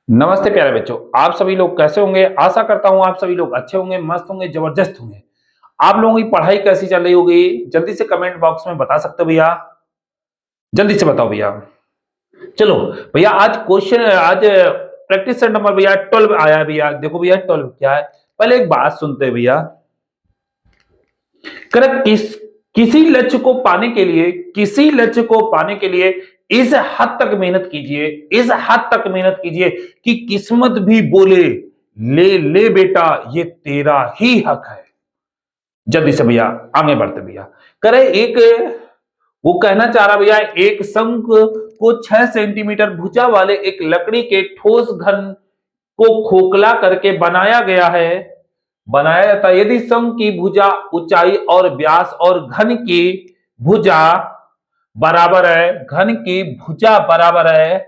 नमस्ते प्यारे बच्चों, आप सभी लोग कैसे होंगे। आशा करता हूं आप सभी लोग अच्छे होंगे, मस्त होंगे, जबरदस्त होंगे। आप लोगों की पढ़ाई कैसी चल रही होगी, जल्दी से कमेंट बॉक्स में बता सकते हो भैया। जल्दी से बताओ भैया। चलो भैया, आज प्रैक्टिस सेट नंबर भैया 12 आया है भैया। देखो भैया 12 क्या है, पहले एक बात सुनते हैं भैया। करेक्ट, किसी लक्ष्य को पाने के लिए इस हद तक मेहनत कीजिए, इस हद तक मेहनत कीजिए कि किस्मत भी बोले ले ले बेटा ये तेरा ही हक है। जल्दी से भैया आगे बढ़ते भैया। करे एक वो कहना चाह रहा भैया, एक शंख को 6 सेंटीमीटर भुजा वाले एक लकड़ी के ठोस घन को खोखला करके बनाया जाता है। यदि शंख की भुजा ऊंचाई और व्यास और भुजा घन की भुजा बराबर है,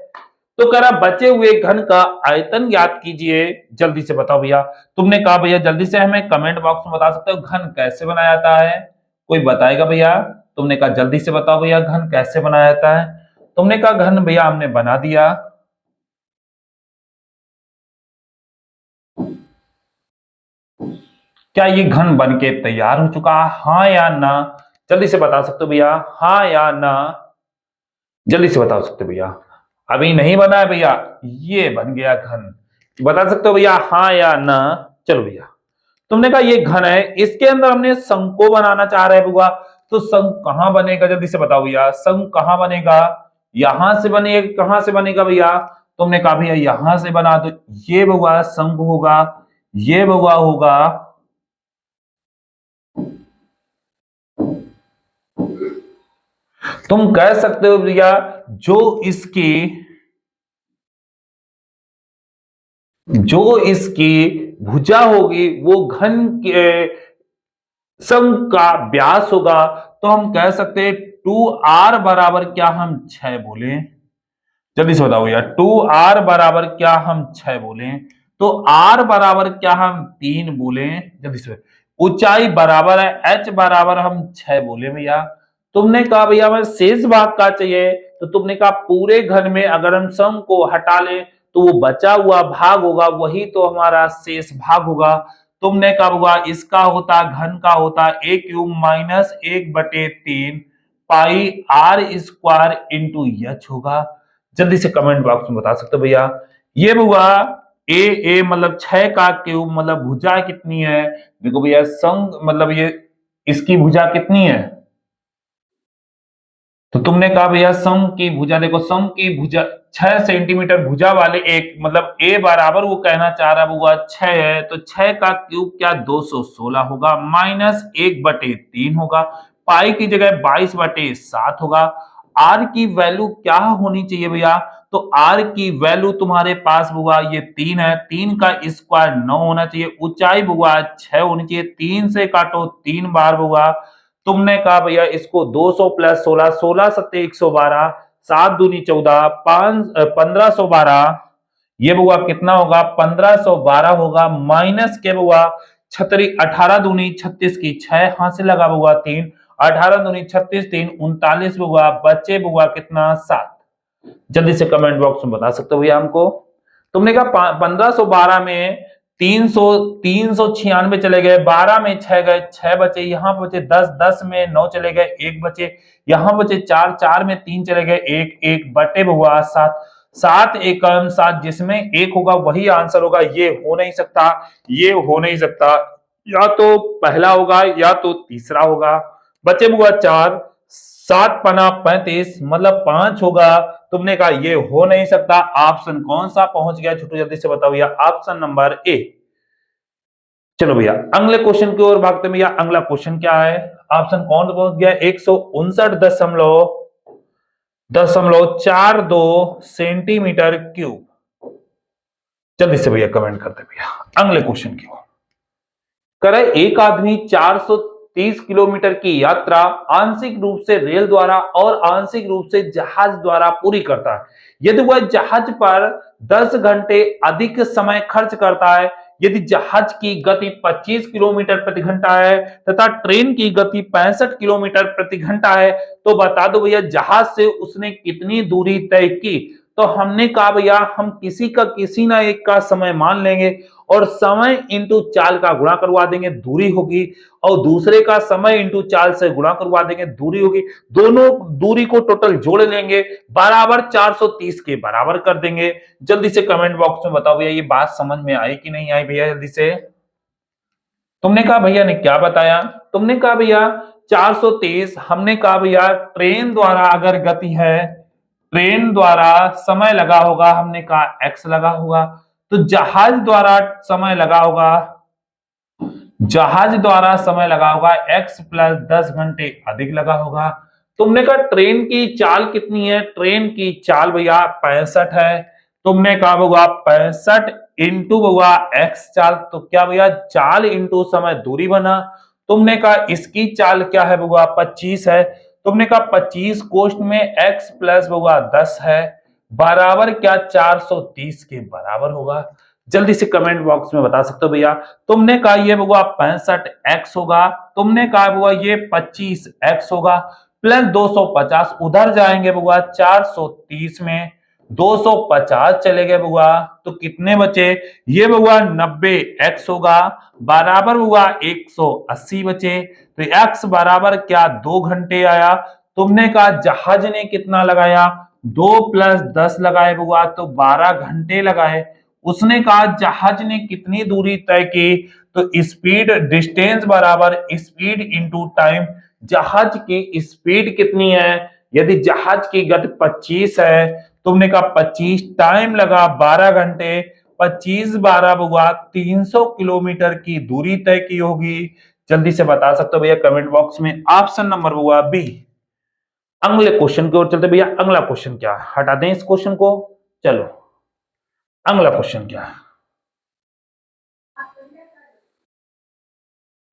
तो कह रहा बचे हुए घन का आयतन ज्ञात कीजिए। जल्दी से बताओ भैया। तुमने कहा भैया जल्दी से हमें कमेंट बॉक्स में बता सकते हो घन कैसे बनाया जाता है। कोई बताएगा भैया? तुमने कहा जल्दी से बताओ भैया घन कैसे बनाया जाता है। तुमने कहा घन भैया हमने बना दिया। क्या ये घन बन के तैयार हो चुका है, हाँ या ना? जल्दी से बता सकते हो भैया, हाँ या ना? जल्दी से बता सकते हो भैया। अभी नहीं बना है भैया, ये बन गया घन। बता सकते हो भैया हाँ या ना? चलो भैया, तुमने कहा ये घन है, इसके अंदर हमने शंख को बनाना चाह रहे हैं बुआ। तो शंख कहां बनेगा, जल्दी से बताओ भैया। शंख कहां बनेगा? यहां से बनेगा। कहां से बनेगा भैया? तुमने कहा भैया यहां से बना दो। ये बुआ शंख होगा, ये बुआ होगा। तुम कह सकते हो भैया जो इसकी भुजा होगी वो घन के शंख का व्यास होगा। तो हम कह सकते हैं 2r बराबर क्या हम 6 बोले। जल्दी से बताओ भैया, 2r बराबर क्या हम 6 बोले? तो r बराबर क्या हम 3 बोले? जल्दी से। ऊंचाई बराबर है h बराबर हम 6 बोले भैया। तुमने कहा भैया हमें शेष भाग का चाहिए, तो तुमने कहा पूरे घन में अगर हम शंख को हटा ले तो वो बचा हुआ भाग होगा, वही तो हमारा शेष भाग होगा। तुमने कहा होगा इसका होता घन का होता a cube minus 1/3 pi r square into H होगा। जल्दी से कमेंट बॉक्स में बता सकते हो भैया। ये हुआ ए मतलब 6 का क्यूब, मतलब भुजा कितनी है? देखो भैया शंख मतलब ये इसकी भुजा कितनी है? तो तुमने कहा भैया शंख की भुजा, देखो शंख की भुजा 6 सेंटीमीटर भुजा वाले एक मतलब ए बराबर वो कहना चाह रहा हुआ 6 है, तो 6 का क्यूब क्या 216 होगा माइनस 1/3 होगा। पाई की जगह 22/7 होगा। आर की वैल्यू क्या होनी चाहिए भैया? तो आर की वैल्यू तुम्हारे पास हुआ ये 3 है, 3 का स्क्वायर 9 होना चाहिए। ऊंचाई हुआ 6 होनी चाहिए, 3 से काटो 3 बार होगा। तुमने कहा भैया इसको 200 प्लस 16, 16 सत्ते 112, 7 दूनी 14, 1512। ये बुआ कितना होगा? 1512 होगा माइनस के बुआ 36, 18 दूनी 36 की 6 हाथ से लगा बुआ 3, 18 दूनी 36, 3 39 बुआ, बचे बुआ कितना 7। जल्दी से कमेंट बॉक्स में बता सकते हो भैया हमको। तुमने कहा 1512 में 396 चले गए, 12 में 6 गए, 6 बचे, यहां बचे 10, 10 में 9 चले गए, 1 बचे, यहां बचे 4, 4 में 3 चले गए, 1, 1 बटे हुआ 7, 7 एकम 7, जिसमें 1 होगा वही आंसर होगा। ये हो नहीं सकता, ये हो नहीं सकता, या तो पहला होगा या तो तीसरा होगा। बचे हुआ 4, 7 पना 35 मतलब 5 होगा। तुमने कहा ये हो नहीं सकता। ऑप्शन कौन सा पहुंच गया छोटू, जल्दी से बताओ भैया। Option number A. चलो भैया अगले क्वेश्चन की ओर भागते भैया। अगला क्वेश्चन क्या है? ऑप्शन कौन पहुंच गया? 159.42 सेंटीमीटर क्यूब। जल्दी से भैया कमेंट करते भैया अगले क्वेश्चन की ओर। करे एक आदमी 430 किलोमीटर की यात्रा आंशिक रूप से रेल द्वारा और आंशिक रूप से जहाज द्वारा पूरी करता है। यदि वह जहाज पर 10 घंटे अधिक समय खर्च करता है यदि जहाज की गति 25 किलोमीटर प्रति घंटा है तथा ट्रेन की गति 65 किलोमीटर प्रति घंटा है, तो बता दो भैया जहाज से उसने कितनी दूरी तय की। तो हमने कहा भैया हम किसी ना एक का समय मान लेंगे और समय इंटू चाल का गुणा करवा देंगे, दूरी होगी, और दूसरे का समय इंटू चाल से गुणा करवा देंगे, दूरी होगी। दोनों दूरी को टोटल जोड़ लेंगे, बराबर 430 के बराबर कर देंगे। जल्दी से कमेंट बॉक्स में बताओ भैया ये बात समझ में आई कि नहीं आई भैया, जल्दी से। तुमने कहा भैया ने क्या बताया, तुमने कहा भैया 423, हमने कहा भैया ट्रेन द्वारा अगर गति है, ट्रेन द्वारा समय लगा होगा, हमने कहा एक्स लगा होगा, तो जहाज द्वारा समय लगा होगा, जहाज द्वारा समय लगा होगा x प्लस 10 घंटे अधिक लगा होगा। तुमने कहा ट्रेन की चाल कितनी है, ट्रेन की चाल भैया 65 है, तुमने कहा होगा 65 इंटू होगा एक्स चाल, तो क्या भैया चाल इंटू समय दूरी बना। तुमने कहा इसकी चाल क्या है होगा 25 है, तुमने कहा 25 कोष्ट में x प्लस होगा 10 है, बराबर क्या 430 के बराबर होगा। जल्दी से कमेंट बॉक्स में बता सकते हो भैया। तुमने कहा ये होगा 65x होगा, तुमने कहा होगा ये 25x होगा, प्लस 250 उधर जाएंगे होगा 430 में 250 चले गए होगा, तो कितने बचे, ये होगा 90x होगा, बराबर हुआ 180 बचे। तो x बराबर क्या 2 घंटे आया। तुमने कहा जहाज ने कितना लगाया, 2 प्लस 10 लगाए हुआ, तो 12 घंटे लगाए। उसने कहा जहाज ने कितनी दूरी तय की, तो स्पीड डिस्टेंस बराबर स्पीड इंटू टाइम। जहाज की स्पीड कितनी है, यदि जहाज की गति 25 है, तुमने कहा 25 टाइम लगा 12 घंटे, 25 12 हुआ 300 किलोमीटर की दूरी तय की होगी। जल्दी से बता सकते हो भैया कमेंट बॉक्स में। ऑप्शन नंबर हुआ बी। अगले क्वेश्चन की ओर चलते भैया। अगला क्वेश्चन क्या है, हटा दें इस क्वेश्चन को। चलो अगला क्वेश्चन क्या है,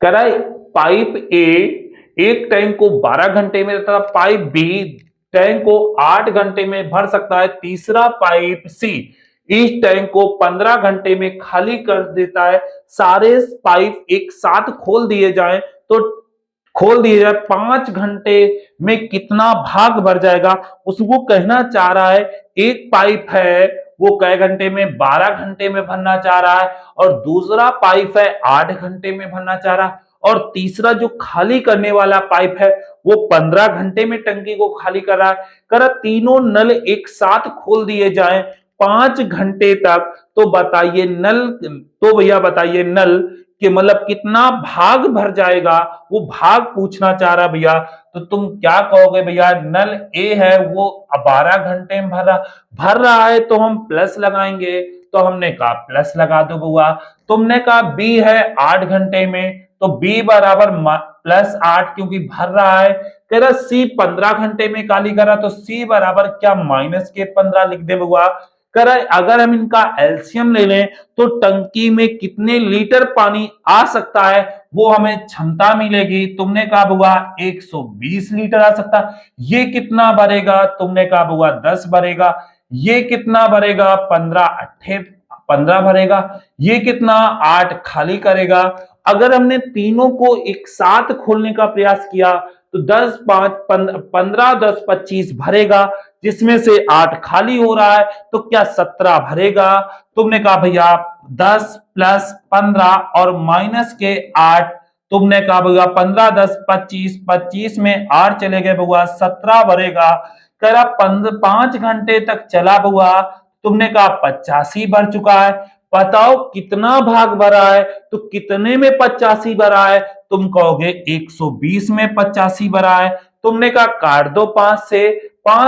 कराए पाइप ए एक टैंक को 12 घंटे में तथा पाइप बी टैंक को 8 घंटे में भर सकता है, तीसरा पाइप सी इस टैंक को 15 घंटे में खाली कर देता है। सारे पाइप एक साथ खोल दिए जाएं तो खोल दिए जाए 5 घंटे में कितना भाग भर जाएगा। उसको कहना चाह रहा है एक पाइप है वो कै घंटे में, 12 घंटे में भरना चाह रहा है, और दूसरा पाइप है 8 घंटे में भरना चाह रहा है, और तीसरा जो खाली करने वाला पाइप है वो 15 घंटे में टंकी को खाली कर रहा है। कर तीनों नल एक साथ खोल दिए जाएं 5 घंटे तक, तो बताइए नल, तो भैया बताइए नल कि मतलब कितना भाग भर जाएगा, वो भाग पूछना चाह रहा भैया। तो तुम क्या कहोगे भैया, नल ए है वो 12 घंटे में भर रहा है तो हम प्लस लगाएंगे, तो हमने कहा प्लस लगा दो बुआ। तुमने कहा बी है 8 घंटे में, तो बी बराबर प्लस 8 क्योंकि भर रहा है। कह रहा सी 15 घंटे में खाली करा, तो सी बराबर क्या माइनस के 15 लिख दे बुआ। कर अगर हम इनका एलसीएम ले लें तो टंकी में कितने लीटर पानी आ सकता है वो हमें क्षमता मिलेगी। तुमने कहा बुआ 120 लीटर आ सकता है। ये कितना भरेगा, तुमने कहा बुआ 10 भरेगा। ये कितना भरेगा, 15 भरेगा। ये कितना 8 खाली करेगा। अगर हमने तीनों को एक साथ खोलने का प्रयास किया तो 10 5 15 10 25 भरेगा, जिसमें से 8 खाली हो रहा है, तो क्या 17 भरेगा। तुमने कहा भैया 10 प्लस 15 और माइनस के 8, तुमने कहा भैया 15 10 25, 25 में 8 चले गए बुआ, 17 भरेगा। कह रहा 5 घंटे तक चला बुआ, तुमने कहा 85 भर चुका है। बताओ कितना भाग भरा है, तो कितने में 85 भरा है, तुम कहोगे 120 में 85 भरा है। तुमने कहा काट दो 5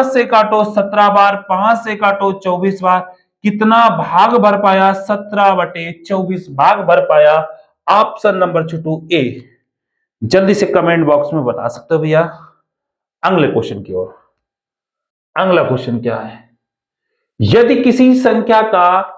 से काटो 17 बार, 5 से काटो 24 बार, कितना भाग भर पाया, 17/24 भाग भर पाया। ऑप्शन नंबर छुटू ए। जल्दी से कमेंट बॉक्स में बता सकते हो भैया। अगले क्वेश्चन की ओर। अगला क्वेश्चन क्या है, यदि किसी संख्या का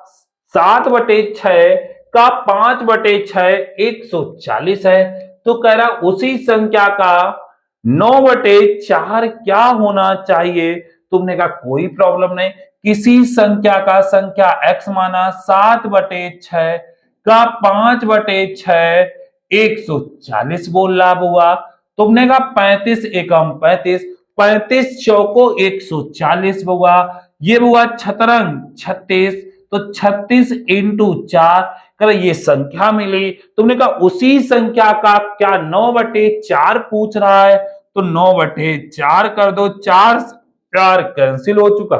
7/6 का 5/6 140 है, तो कह रहा उसी संख्या का 9/4 क्या होना चाहिए। तुमने कहा कोई प्रॉब्लम नहीं, किसी संख्या का संख्या x माना 7/6 का 5/6 140 बोल रहा हुआ। तुमने कहा 35 एकम 35, 35 चौको 140 हुआ। ये हुआ शतरंज 36, तो 36 इंटू 4 कर ये संख्या मिली। तुमने कहा उसी संख्या का क्या 9/4 पूछ रहा है, तो 9/4 कर दो, 4 4 कैंसिल हो चुका।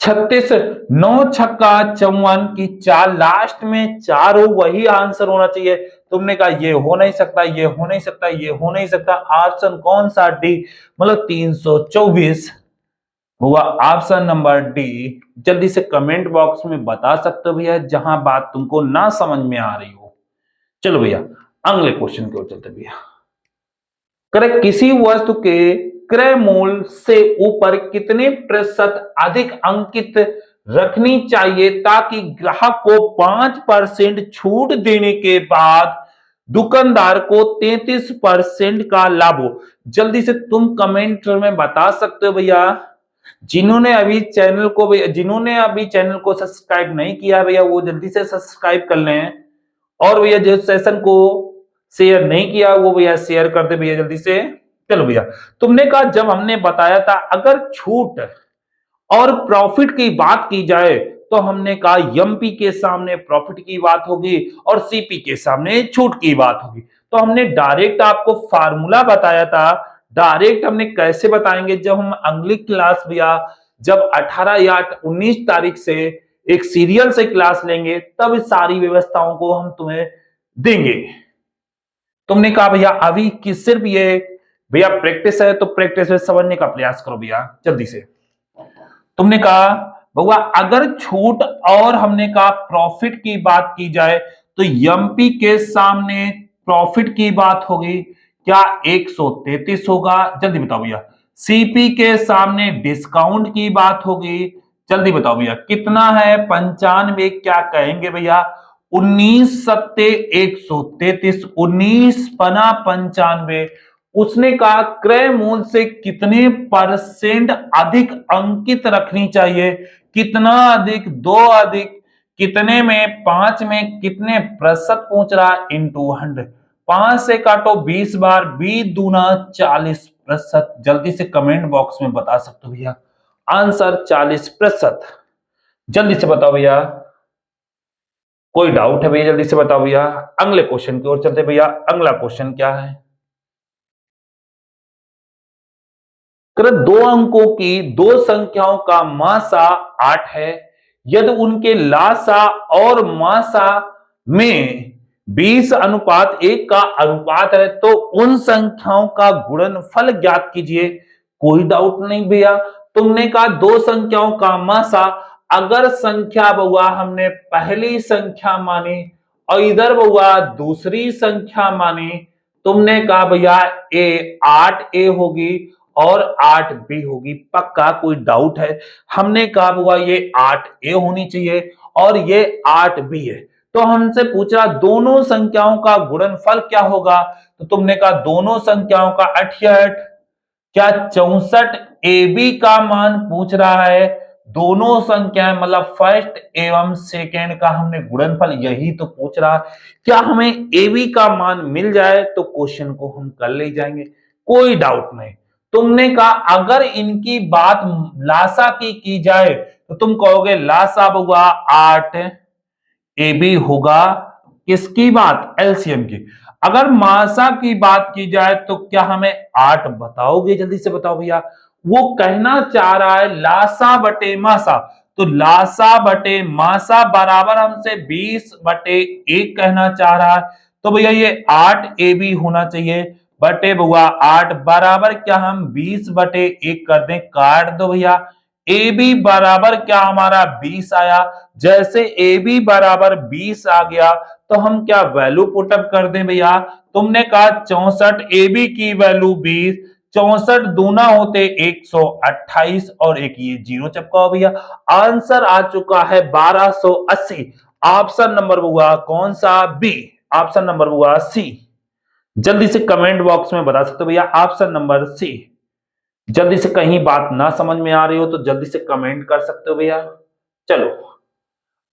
36 9 छक्का 54 की 4 लास्ट में 4 हो, वही आंसर होना चाहिए। तुमने कहा ये हो नहीं सकता, ये हो नहीं सकता, ये हो नहीं सकता। ऑप्शन कौन सा? डी, मतलब 324 हुआ ऑप्शन नंबर डी। जल्दी से कमेंट बॉक्स में बता सकते हो भैया जहां बात तुमको ना समझ में आ रही हो। चलो भैया अगले क्वेश्चन की ओर चलते भैया। करेक्ट, किसी वस्तु के क्रय मूल्य से ऊपर कितने प्रतिशत अधिक अंकित रखनी चाहिए ताकि ग्राहक को 5% छूट देने के बाद दुकानदार को 33% का लाभ हो? जल्दी से तुम कमेंट में बता सकते हो भैया। जिन्होंने अभी चैनल को सब्सक्राइब नहीं किया भैया वो जल्दी से सब्सक्राइब कर लें, और भैया जो सेशन को शेयर नहीं किया वो भैया शेयर कर दे भैया जल्दी से। चलो भैया, तुमने कहा जब हमने बताया था अगर छूट और प्रॉफिट की बात की जाए तो हमने कहा एमपी के सामने प्रॉफिट की बात होगी और सीपी के सामने छूट की बात होगी। तो हमने डायरेक्ट आपको फार्मूला बताया था। डायरेक्ट हमने कैसे बताएंगे, जब हम अगली क्लास भैया जब 18 या 19 तारीख से एक सीरियल से क्लास लेंगे तब सारी व्यवस्थाओं को हम तुम्हें देंगे। तुमने कहा भैया अभी कि सिर्फ ये भैया प्रैक्टिस है, तो प्रैक्टिस में समझने का प्रयास करो भैया जल्दी से। तुमने कहा बउआ अगर छूट और हमने कहा प्रॉफिट की बात की जाए तो एमपी के सामने प्रॉफिट की बात होगी क्या 133 होगा? जल्दी बताओ भैया। सीपी के सामने डिस्काउंट की बात होगी, जल्दी बताओ भैया कितना है? 95। क्या कहेंगे भैया? 19 सत्ते 133, 19 पना 95। उसने कहा क्रय मूल्य से कितने परसेंट अधिक अंकित रखनी चाहिए? कितना अधिक? 2 अधिक कितने में? 5 में कितने प्रतिशत पूछ रहा है? इंटू 100। 5 से काटो 20 बार, 20 दूना 40%। जल्दी से कमेंट बॉक्स में बता सकते हो भैया आंसर 40%। जल्दी से बताओ भैया, कोई डाउट है भैया जल्दी से बताओ भैया। अगले क्वेश्चन की ओर चलते भैया। अगला क्वेश्चन क्या है? दो अंकों की दो संख्याओं का मासा 8 है। यदि उनके लासा और मासा में 20:1 का अनुपात है तो उन संख्याओं का गुणनफल ज्ञात कीजिए। कोई डाउट नहीं भैया। तुमने कहा दो संख्याओं का मासा, अगर संख्या बउआ हमने पहली संख्या मानी और इधर बउआ दूसरी संख्या मानी, तुमने कहा भैया ए 8a होगी और 8b होगी। पक्का कोई डाउट है? हमने कहा हुआ ये 8a होनी चाहिए और ये 8b है। तो हमसे पूछा दोनों संख्याओं का गुणनफल क्या होगा, तो तुमने कहा दोनों संख्याओं का 68, क्या 64 ab का मान पूछ रहा है? दोनों संख्याएं मतलब फर्स्ट एवं सेकेंड का हमने गुणनफल यही तो पूछ रहा है। क्या हमें ab का मान मिल जाए तो क्वेश्चन को हम कर ले जाएंगे, कोई डाउट नहीं। तुमने कहा अगर इनकी बात लासा की जाए तो तुम कहोगे लासा होगा 8, AB होगा किसकी बात? एलसीएम की। अगर मासा की बात की जाए तो क्या हमें 8 बताओगे? जल्दी से बताओ भैया। वो कहना चाह रहा है लासा बटे मासा, तो लासा बटे मासा बराबर हमसे 20/1 कहना चाह रहा है। तो भैया ये 8 AB होना चाहिए बटे बुआ 8 बराबर क्या हम 20/1 कर दें? काट दो भैया। ए बी बराबर क्या हमारा 20 आया। जैसे ए बी बराबर 20 आ गया तो हम क्या वैल्यू पुटअप कर दें भैया? तुमने कहा 64, ए बी की वैल्यू 20, 64 दूना होते 128 और एक ये जीरो चपका भैया। आंसर आ चुका है 1280। ऑप्शन नंबर हुआ कौन सा? बी। ऑप्शन नंबर हुआ सी। जल्दी से कमेंट बॉक्स में बता सकते हो भैया ऑप्शन नंबर सी। जल्दी से कहीं बात ना समझ में आ रही हो तो जल्दी से कमेंट कर सकते हो भैया। चलो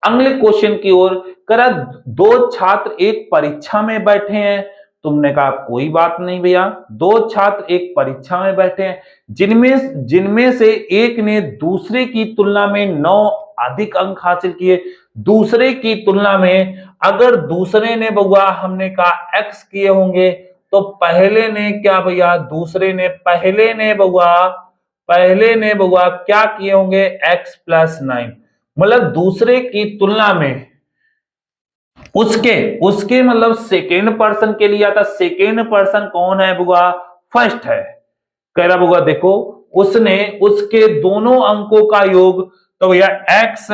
अगले क्वेश्चन की ओर करा, दो छात्र एक परीक्षा में बैठे हैं। तुमने कहा कोई बात नहीं भैया, दो छात्र एक परीक्षा में बैठे हैं, जिनमें जिनमें से एक ने दूसरे की तुलना में 9 अधिक अंक हासिल किए। दूसरे की तुलना में, अगर दूसरे ने बउआ हमने कहा x किए होंगे, तो पहले ने क्या भैया, दूसरे ने पहले ने बउआ क्या किए होंगे, x प्लस 9। मतलब दूसरे की तुलना में उसके उसके मतलब सेकेंड पर्सन के लिए आता। सेकेंड पर्सन कौन है बुआ, फर्स्ट है। कह रहा बुआ देखो, उसने उसके दोनों अंकों का योग, तो भैया x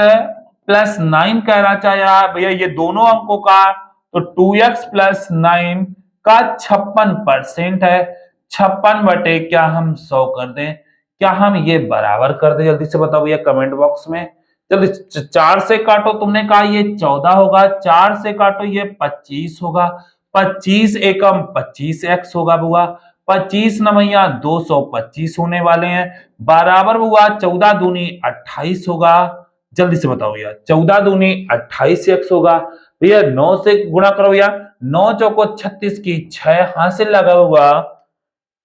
प्लस 9 कहना चाहे भैया, ये दोनों अंकों का, तो 2x प्लस 9 का 56% है। 56 बटे क्या हम 100 कर दें, क्या हम ये बराबर कर दें, जल्दी से बताओ भैया कमेंट बॉक्स में। जल्दी 4 से काटो, तुमने कहा ये 14 होगा, 4 से काटो ये 25 होगा, 25 एकम 25x होगा बुआ, 25 नवैया 225 होने वाले हैं, बराबर बुआ 14 दूनी 28 होगा। जल्दी से बताओ भैया, 14 दूनी 28x होगा। भैया 9 से गुणा करो भैया, 9 चौको 36 की 6 हासिल लगा हुआ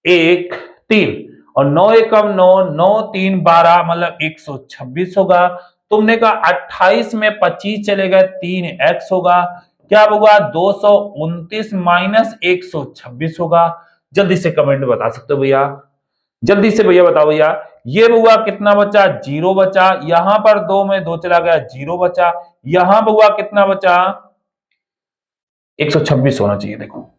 1 3, और 9 एकम 9, 9 3 12, मतलब 126 होगा। तुमने कहा 28 में 25 चले गए, 3x होगा, क्या होगा 229 माइनस 126 होगा। जल्दी से कमेंट में बता सकते हो भैया, जल्दी से भैया बताओ भैया, ये बुआ कितना बचा, 0 बचा, यहां पर 2 में 2 चला गया, 0 बचा, यहां बुआ कितना बचा, 126 होना चाहिए। देखो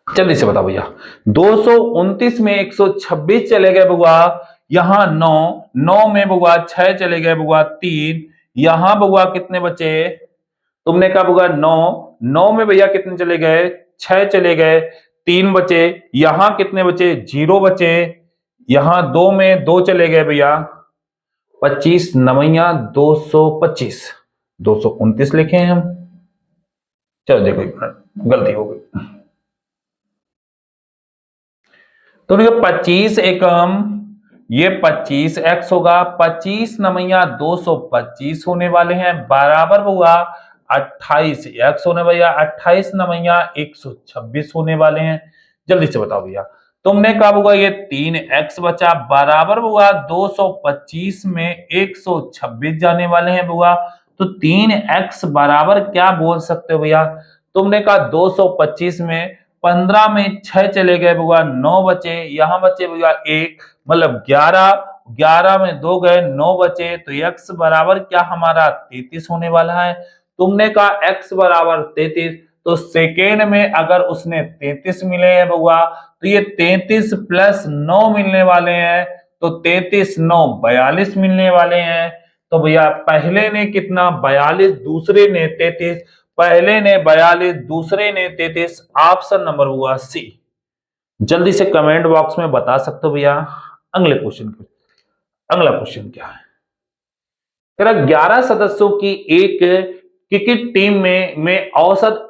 जल्दी से बताओ भैया, 229 में 126 चले गए बुआ, यहां 9, 9 में बुआ 6 चले गए बुआ 3, यहां बुआ कितने बचे, तुमने कहा बुआ 9, 9 में भैया कितने चले गए, 6 चले गए, 3 बचे, यहां कितने बचे, 0 बचे, यहां 2 में 2 चले गए भैया, 25 नवैया 225, 229 लिखे हैं हम। चलो देखो गलती हो गई, तो 25 एकम ये 25x होगा, 25 नवैया 225 होने वाले हैं, बराबर हुआ 28x होने भैया, 28 नवैया 126 होने वाले हैं। जल्दी से बताओ भैया, तुमने कहा होगा ये 3x बचा, बराबर हुआ 225 में 126 जाने वाले हैं बुआ, तो 3x बराबर क्या बोल सकते हो भैया, तुमने कहा 225 में 15 में 6 चले गए बुआ, 9 बचे, यहां बचे बुआ 1, मतलब 11, 11 में 2 गए, 9 बचे, तो x बराबर क्या हमारा 33 होने वाला है। तुमने कहा x बराबर 33, तो सेकेंड में अगर उसने 33 मिले हैं बुआ, तो ये 33 प्लस 9 मिलने वाले हैं, तो 33 9 42 मिलने वाले हैं। तो भैया पहले ने कितना 42, दूसरे ने 33, पहले ने 42, दूसरे ने 33, ऑप्शन नंबर हुआ सी। जल्दी से कमेंट बॉक्स में बता सकते हो भैया। अगले क्वेश्चन को, अगला क्वेश्चन क्या है, तेरा 11 सदस्यों की एक क्रिकेट टीम में औसत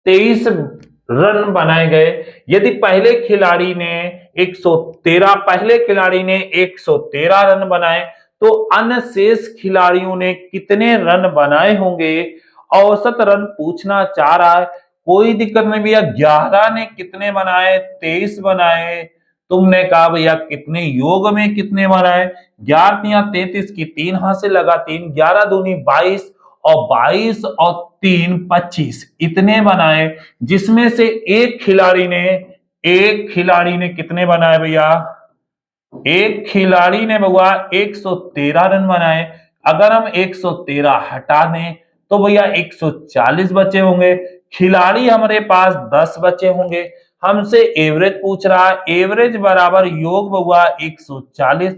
23 रन बनाए गए। यदि पहले खिलाड़ी ने 113 रन बनाए, तो अन्य शेष खिलाड़ियों ने कितने रन बनाए होंगे, औसत रन पूछना चाह रहा है। कोई दिक्कत नहीं भैया, 11 ने कितने बनाए, 23 बनाए, तुमने कहा भैया कितने योग में कितने बनाए, 11 या 33 की 3 हासिल लगा 3, 11 दूनी 22, और 22 और 3 25 इतने बनाए, जिसमें से एक खिलाड़ी ने कितने बनाए भैया, एक खिलाड़ी ने भैया 113 रन बनाए। अगर हम 113 हटा दें, तो भैया 140 बचे होंगे, खिलाड़ी हमारे पास 10 बचे होंगे। हमसे एवरेज पूछ रहा है, एवरेज बराबर योग बउआ 140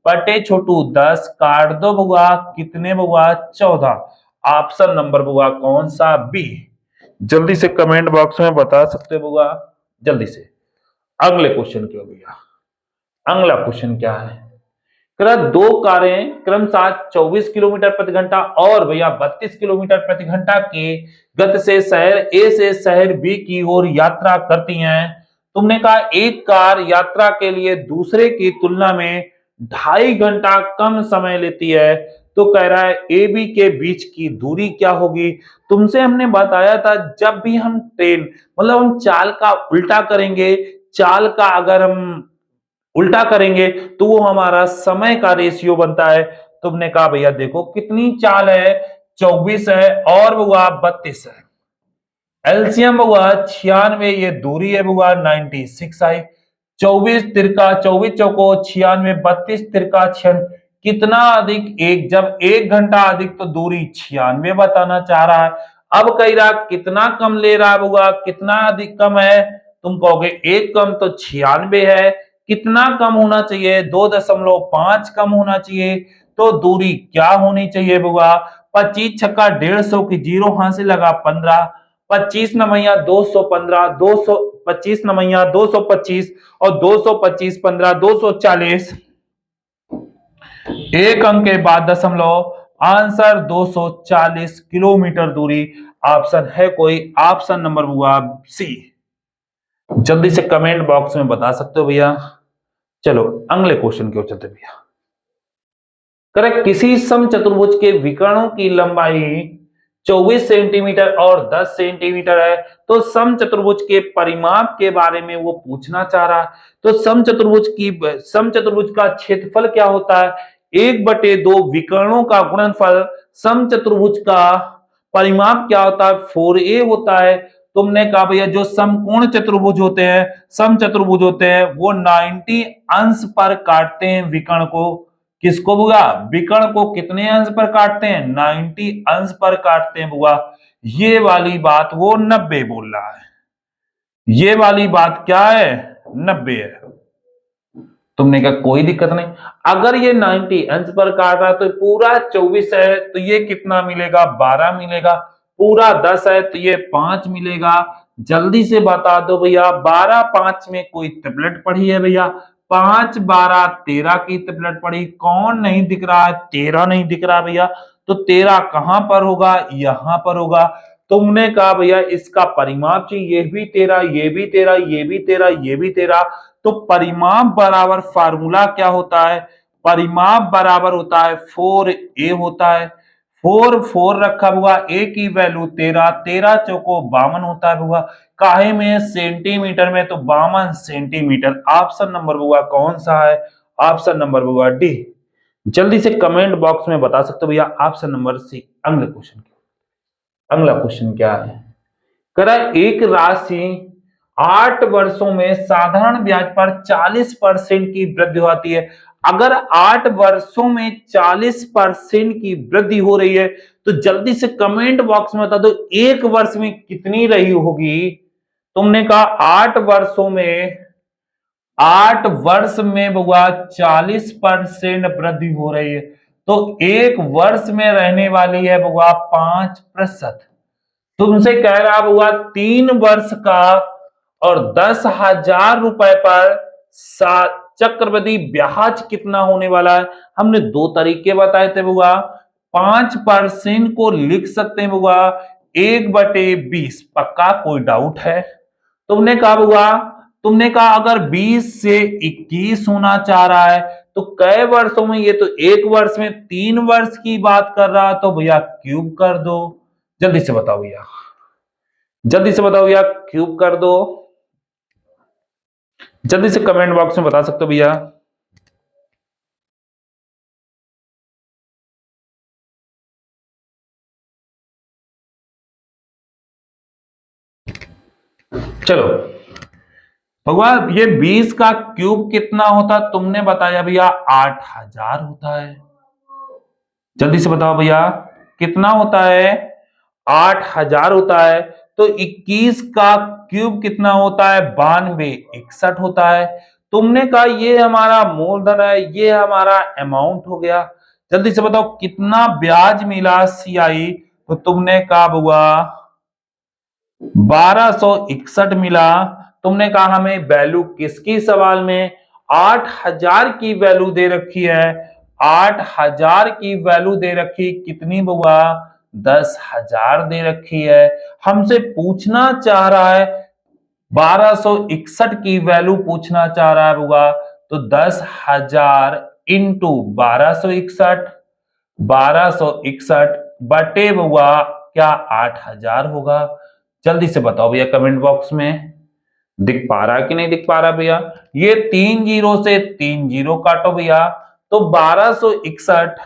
बटे छोटू 10, काट दो बउआ कितने बउआ 14। ऑप्शन नंबर बउआ कौन सा, बी। जल्दी से कमेंट बॉक्स में बता सकते हो बउआ, जल्दी से। अगले क्वेश्चन क्या भैया, अगला क्वेश्चन क्या है, दो कारें क्रमशः 24 किलोमीटर प्रति घंटा और भैया 32 किलोमीटर प्रति घंटा की गति से शहर ए से शहर बी की ओर यात्रा करती हैं। तुमने कहा एक कार यात्रा के लिए दूसरे की तुलना में 2.5 घंटा कम समय लेती है, तो कह रहा है ए बी के बीच की दूरी क्या होगी। तुमसे हमने बताया था जब भी हम ट्रेन मतलब हम चाल का उल्टा करेंगे, चाल का अगर हम उल्टा करेंगे तो वो हमारा समय का रेशियो बनता है। तुमने कहा भैया देखो कितनी चाल है, 24 है और हुआ 32 है, एलसीएम हुआ 96, ये दूरी है हुआ 96 आई। 24 तिरका 24 चौको 96, 32 तिरका 96, कितना अधिक एक, जब 1 घंटा अधिक तो दूरी 96 बताना चाह रहा है। अब कह रहा कितना कम ले रहा होगा, कितना अधिक कम है, तुम कहोगे एक कम तो 96 है, कितना कम होना चाहिए 2.5 कम होना चाहिए, तो दूरी क्या होनी चाहिए होगा 25 छक्का 150 की जीरो हाथ से लगा 15, 25 नमैया 215, 225 नमैया 225 और 225 15 240, एक अंक के बाद दशमलव, आंसर 240 किलोमीटर दूरी ऑप्शन है कोई, ऑप्शन नंबर हुआ सी। जल्दी से कमेंट बॉक्स में बता सकते हो भैया। चलो अगले क्वेश्चन की ओर चलते भैया। करेक्ट, किसी समचतुर्भुज के विकर्णों की लंबाई 24 सेंटीमीटर और 10 सेंटीमीटर है, तो समचतुर्भुज के परिमाप के बारे में वो पूछना चाह रहा है। तो समचतुर्भुज का क्षेत्रफल क्या होता है, 1/2 विकर्णों का गुणनफल। समचतुर्भुज का परिमाप क्या होता है, 4a होता है। तुमने कहा भैया जो समकोण चतुर्भुज होते हैं, समचतुर्भुज होते हैं, वो 90 अंश पर काटते हैं विकर्ण को। किसको बुआ, विकर्ण को कितने अंश पर काटते हैं, 90 अंश पर काटते हैं बुआ। ये वाली बात वो 90 बोल रहा है, ये वाली बात क्या है 90 है। तुमने कहा कोई दिक्कत नहीं, अगर ये 90 अंश पर काट रहा तो पूरा 24 है तो ये कितना मिलेगा 12 मिलेगा, पूरा 10 है तो ये 5 मिलेगा। जल्दी से बता दो भैया, 12 5 में कोई त्रिपलेट पड़ी है भैया, 5 12 13 की त्रिपलेट पड़ी, कौन नहीं दिख रहा है, 13 नहीं दिख रहा भैया, तो 13 कहां पर होगा, यहां पर होगा। तुमने कहा भैया इसका परिमाप चाहिए, ये भी 13, ये भी 13, ये भी 13, ये भी 13, तो परिमाप बराबर फार्मूला क्या होता है, परिमाप बराबर होता है 4a होता है। 4 रखा हुआ, a की वैल्यू 13, 13 चौको 52 होता है हुआ, काहे में सेंटीमीटर में, तो 52 सेंटीमीटर। ऑप्शन नंबर हुआ कौन सा है, ऑप्शन नंबर हुआ डी। जल्दी से कमेंट बॉक्स में बता सकते हो भैया ऑप्शन नंबर सी। अगले क्वेश्चन, अगला क्वेश्चन क्या है, करा एक राशि 8 वर्षों में साधारण ब्याज पर 40% की वृद्धि होती है। अगर 8 वर्षों में 40% की वृद्धि हो रही है तो जल्दी से कमेंट बॉक्स में बता दो एक वर्ष में कितनी रही होगी। तुमने कहा 8 वर्षों में, 8 वर्ष में बुआ 40% वृद्धि हो रही है, तो एक वर्ष में रहने वाली है बुआ 5%। तुमसे कह रहा हुआ 3 वर्ष का और 10,000 रुपए पर चक्रवृद्धि ब्याज कितना होने वाला है। हमने 2 तरीके बताए थे बुआ, 5% को लिख सकते हैं बुआ 1/20, पक्का कोई डाउट है। तुमने कहा बुआ, तुमने कहा अगर 20 से 21 होना चाह रहा है तो कई वर्षों में, ये तो एक वर्ष में 3 वर्ष की बात कर रहा है, तो भैया क्यूब कर दो। जल्दी से बताओ भैया, जल्दी से बताओ भैया, क्यूब कर दो। जल्दी से कमेंट बॉक्स में बता सकते हो भैया। चलो भगवान, ये 20 का क्यूब कितना होता, तुमने बताया भैया 8,000 होता है। जल्दी से बताओ भैया कितना होता है, 8,000 होता है। तो 21 का क्यूब कितना होता है, 92 61 होता है। तुमने कहा ये हमारा मूलधन है, ये हमारा अमाउंट हो गया। जल्दी से बताओ कितना ब्याज मिला सीआई, तो तुमने कहा बुआ 1261 मिला। तुमने कहा हमें वैल्यू किसकी, सवाल में 8,000 की वैल्यू दे रखी है 8000 की वैल्यू दे रखी, कितनी बुआ 10,000 दे रखी है। हमसे पूछना चाह रहा है 1261 की वैल्यू पूछना चाह रहा है बुआ, तो 10,000 इंटू 1261, 1261 बटे बुआ क्या 8000 होगा। जल्दी से बताओ भैया कमेंट बॉक्स में, दिख पा रहा है कि नहीं दिख पा रहा भैया। ये 3 जीरो से 3 जीरो काटो भैया, तो 1261,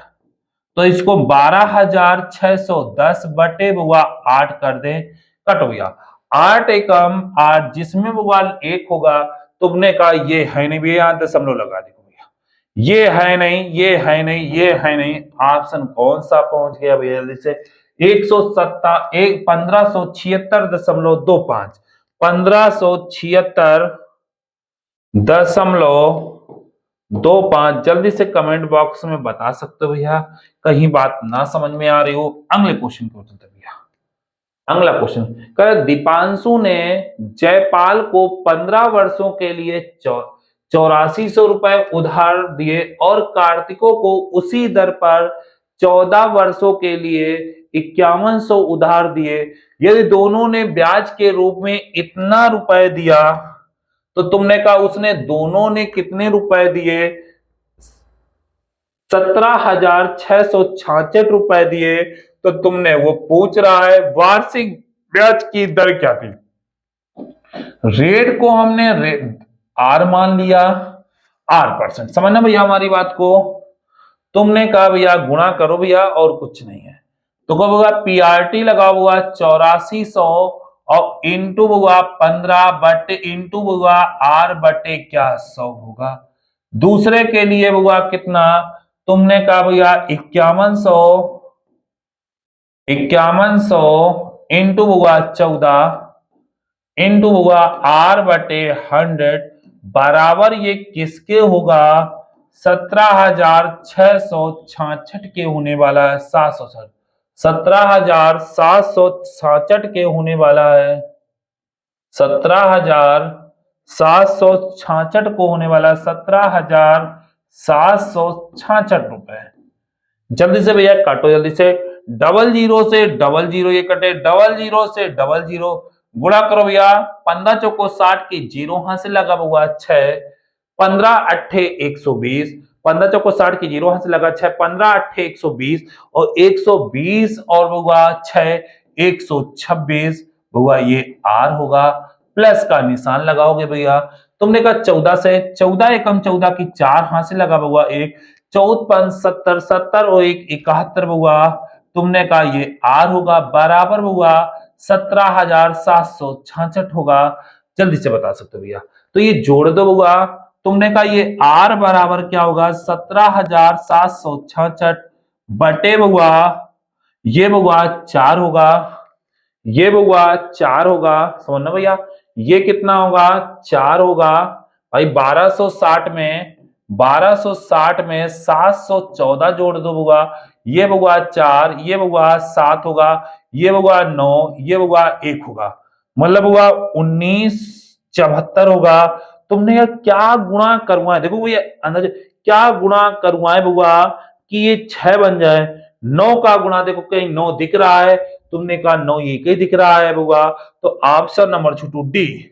तो इसको 12,610 बटे बुआ 8 कर दे, कटो भैया। 8 एकम 8, जिसमें बुआ 1 होगा, तुमने कहा ये है नहीं भैया, दशमलव लगा देखो भैया, ये है नहीं, ये है नहीं, ये है नहीं, ऑप्शन कौन सा पहुंच गया भैया जल्दी से। 1576.25, 1576.25 जल्दी से कमेंट बॉक्स में बता सकते हो भैया। कहीं बात ना समझ में आ रही हो, अगले क्वेश्चन को चलते भैया। अगला क्वेश्चन कह, दीपांशु ने जयपाल को 15 वर्षों के लिए 8400 रुपए उधार दिए और कार्तिकों को उसी दर पर 14 वर्षों के लिए 5100 उधार दिए। यदि दोनों ने ब्याज के रूप में इतना रुपए दिया, तो तुमने कहा उसने दोनों ने कितने रुपए दिए, 17,666 रुपए दिए। तो तुमने वो पूछ रहा है वार्षिक ब्याज की दर क्या थी। रेट को हमने आर मान लिया, R%, समझना भैया हमारी बात को। तुमने कहा भैया गुणा करो भैया और कुछ नहीं है, तो कब होगा PRT लगा हुआ 8400 और इंटू हुआ 15 बटे इंटू हुआ R बटे क्या 100 होगा। दूसरे के लिए हुआ कितना, तुमने कहा भैया 5100 इंटू हुआ 14 इंटू हुआ R बटे 100 बराबर ये किसके होगा, 17,666 के होने वाला है, 17,766 के होने वाला है, 17,766 को होने वाला है, 17,766 रुपए। जल्दी से भैया काटो, जल्दी से, डबल जीरो से डबल जीरो ये कटे, डबल जीरो से डबल जीरो गुणा करो भैया, 15 चौको 60 की जीरो हाथ से लगा हुआ 6, 15 अट्ठे 120, 15 चौको 60 की जीरो हाथ से लगा 6, 15 अट्ठे 120 और 120 और हुआ 6 126 हुआ, ये R होगा। प्लस का निशान लगाओगे भैया। तुमने कहा 14 से 14 एकम 14 की 4 हाथ से लगा हुआ 1, 14 70 70 और 1 71 हुआ, तुमने कहा ये R होगा, बराबर हुआ 17,766 होगा। जल्दी से बता सकते हो भैया, तो ये जोड़ दो हुआ। तुमने कहा ये R बराबर क्या होगा, 17,766 बटे हुआ ये हुआ 4 होगा, ये हुआ 4 होगा, समझना भैया। ये कितना होगा, 4 होगा भाई। 1260 में 714 जोड़ दो होगा, ये होगा 4, ये होगा 7 होगा, ये होगा 9, ये होगा 1 होगा, मतलब होगा 1974 होगा। तुमने यार क्या गुणा करवाए, देखो भैया अंदाज क्या गुणा करवाए होगा कि ये 6 बन जाए। 9 का गुणा देखो कहीं 9 दिख रहा है, तुमने कहा 9 ये ही दिख रहा है होगा, तो ऑप्शन नंबर छूटू डी।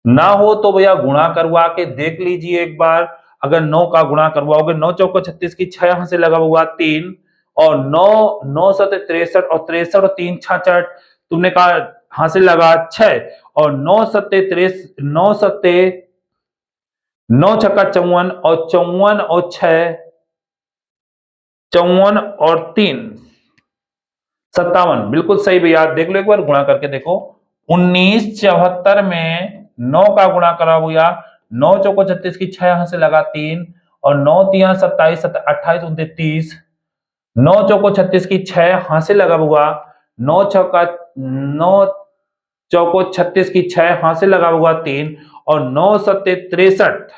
ना हो तो भैया गुणा करवा के देख लीजिए एक बार। अगर 9 का गुणा करवाओगे, 9 चौको 36 की 6 यहां से लगा हुआ 3 और 9 9 सत्ते 63 और 63 और 3 66, तुमने कहा यहां से लगा 6 और 9 सत्ते 63, 9 सत्ते 9 छक्का 54 और 54 और 6 54 और 3 57, बिल्कुल सही भैया। देख लो एक बार गुणा करके देखो। 1974 में 9 का गुणा करा भैया, 9 चौको 36 की 6 यहां से लगा 3 और 9 तिया 27 28 29, 9 चौको 36 की 6 यहां से लगा हुआ, 9 चौको 36 की 6 यहां से लगा हुआ 3 और 9 सत्ते 63,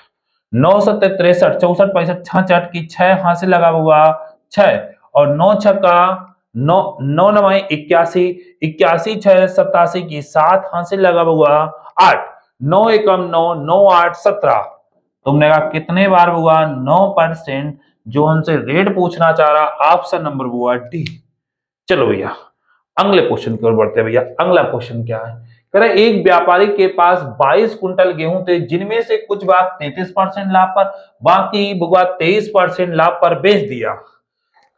9 सत्ते 63 64 65 66 की 6 यहां से लगा हुआ 6 और 9 छक्का 9 9 9 81 81 6 87 की 7 हाथ से लगा हुआ 8, 9 एकम 9 9 8 17, तुमने कहा कितने बार हुआ, 9% जो हमसे रेट पूछना चाह रहा, ऑप्शन नंबर वो है डी। चलो भैया अगले क्वेश्चन की ओर बढ़ते हैं भैया। अगला क्वेश्चन क्या है, कह रहा है एक व्यापारी के पास 22 कुंटल गेहूं थे, जिनमें से कुछ भाग 33% लाभ पर, बाकी भुगवा 23% लाभ पर बेच दिया।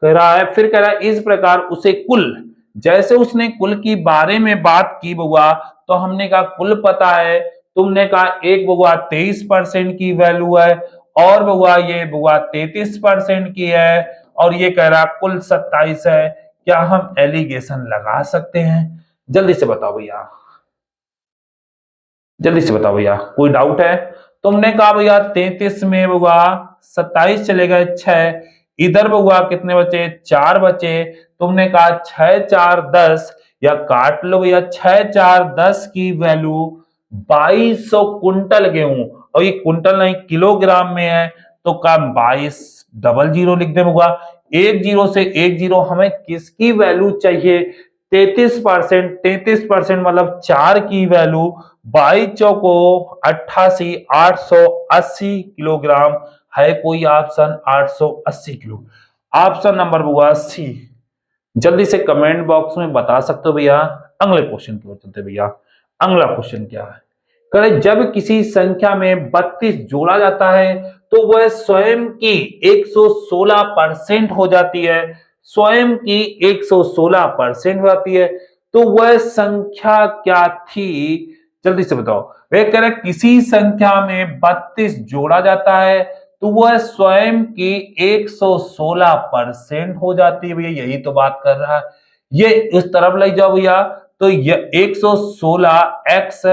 कह रहा है, फिर कह रहा है इस प्रकार उसे कुल, जैसे उसने कुल की बारे में बात की बउआ, तो हमने कहा कुल पता है, तुमने कहा एक बउआ 23% की वैल्यू है, और बउआ ये बउआ 33% की है, और ये कह रहा कुल 27 है। क्या हम एलिगेशन लगा सकते हैं? जल्दी से बताओ भैया, जल्दी से बताओ भैया, कोई डाउट है? तुमने कहा भैया 33 में बउआ 27 चले गए 6, इधर बउआ कितने बचे? 4 बचे। तुमने कहा 6 4 10, या काट लो भैया, 6 4 10 की वैल्यू 2200 कुंटल गेहूं, और ये कुंटल नहीं किलोग्राम में है, तो काम 22 डबल जीरो लिख दे बउआ। एक जीरो से एक जीरो, हमें किसकी वैल्यू चाहिए? 33%। 33% मतलब 4 की वैल्यू, 22 चौको 88, 880 किलोग्राम है। कोई ऑप्शन 880 किलो, ऑप्शन नंबर हुआ सी। जल्दी से कमेंट बॉक्स में बता सकते हो भैया। अगले क्वेश्चन की ओर चलते भैया। अगला क्वेश्चन क्या है, करें जब किसी संख्या में 32 जोड़ा जाता है तो वह स्वयं की 116% हो जाती है। स्वयं की 116% हो जाती है, तो वह संख्या क्या थी? जल्दी से बताओ। वे कह रहे किसी संख्या में 32 जोड़ा जाता है तो वह स्वयं की 116% हो जाती है। भैया यही तो बात कर रहा है। ये उस तरफ ले जाओ भैया, तो ये 116x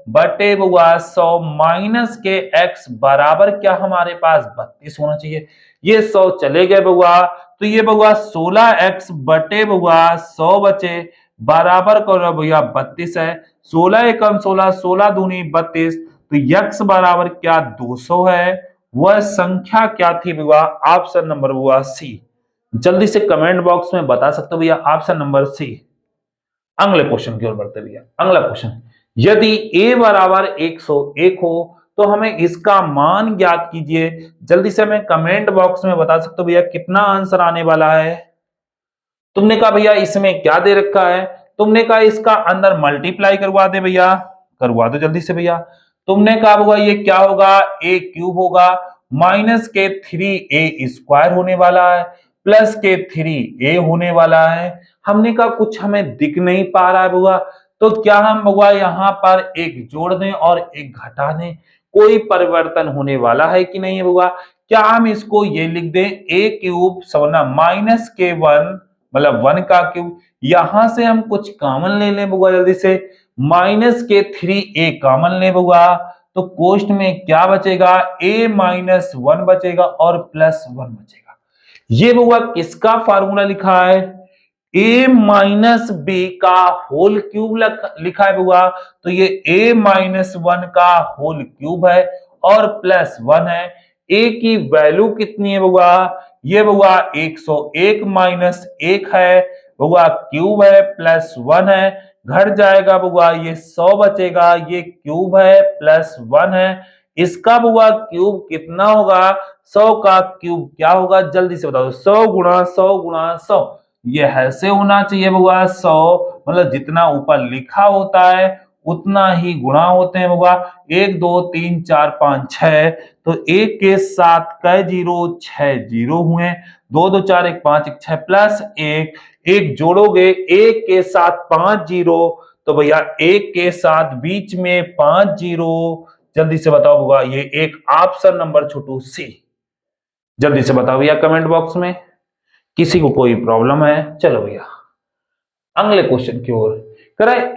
बटे बुआ 100 माइनस के x बराबर क्या हमारे पास 32 होना चाहिए। ये 100 चले गए बुआ, तो ये बुआ 16x बटे बुआ 100 बचे, बराबर करो भैया 32 है। 16 एकम 16, 16 दूनी 32, तो x बराबर क्या 200 है। वह संख्या क्या थी भैया? ऑप्शन नंबर हुआ सी। जल्दी से कमेंट बॉक्स में बता सकते हो भैया, ऑप्शन नंबर सी। अगले क्वेश्चन की ओर बढ़ते भैया। अगला क्वेश्चन, यदि a बराबर 101 हो तो हमें इसका मान ज्ञात कीजिए। जल्दी से हमें कमेंट बॉक्स में बता सकते हो भैया कितना आंसर आने वाला है। तुमने कहा भैया इसमें क्या दे रखा है, तुमने कहा इसका अंदर मल्टीप्लाई करवा दे भैया, करवा दो जल्दी से भैया। तुमने कहा होगा ये क्या होगा? a क्यूब होगा, माइनस के 3a स्क्वायर होने वाला है, प्लस के 3a होने वाला है। हमने कहा कुछ हमें दिख नहीं पा रहा है बुआ, तो क्या हम बुआ यहाँ पर एक जोड़ दें और एक घटा दें? कोई परिवर्तन होने वाला है कि नहीं है बुआ? क्या हम इसको ये लिख दें a क्यूब सवना माइनस के 1, मतलब 1 का क्यूब। यहां से हम कुछ कॉमन ले लें बुआ जल्दी से, माइनस के 3a कॉमन ले बुआ, तो कोष्ट में क्या बचेगा? a माइनस 1 बचेगा और प्लस 1 बचेगा। ये बुआ किसका फार्मूला लिखा है? a माइनस बी का होल क्यूब लिखा है बुआ, तो ये a माइनस 1 का होल क्यूब है और प्लस 1 है। a की वैल्यू कितनी है बुआ? ये बुआ 101 माइनस 1 है बुआ, क्यूब है प्लस 1 है, घट जाएगा बुआ, ये 100 बचेगा, ये क्यूब है प्लस 1 है। इसका बुआ क्यूब कितना होगा? 100 का क्यूब क्या होगा? जल्दी से बताओ। 100 गुणा 100 गुणा 100, ये ऐसे होना चाहिए बुआ 100, मतलब जितना ऊपर लिखा होता है उतना ही गुणा होते हैं बुआ। 1 2 3 4 5 6, तो एक के साथ कई जीरो? 6 जीरो हुए। 2 2 4 1 5 1 6 प्लस 1, एक जोड़ोगे एक के साथ 5 जीरो, तो भैया एक के साथ बीच में 5 जीरो। जल्दी से बताओ बुआ, ये एक ऑप्शन नंबर छोटू सी। जल्दी से बताओ भैया कमेंट बॉक्स में, किसी को कोई प्रॉब्लम है? चलो भैया अगले क्वेश्चन की ओर। कह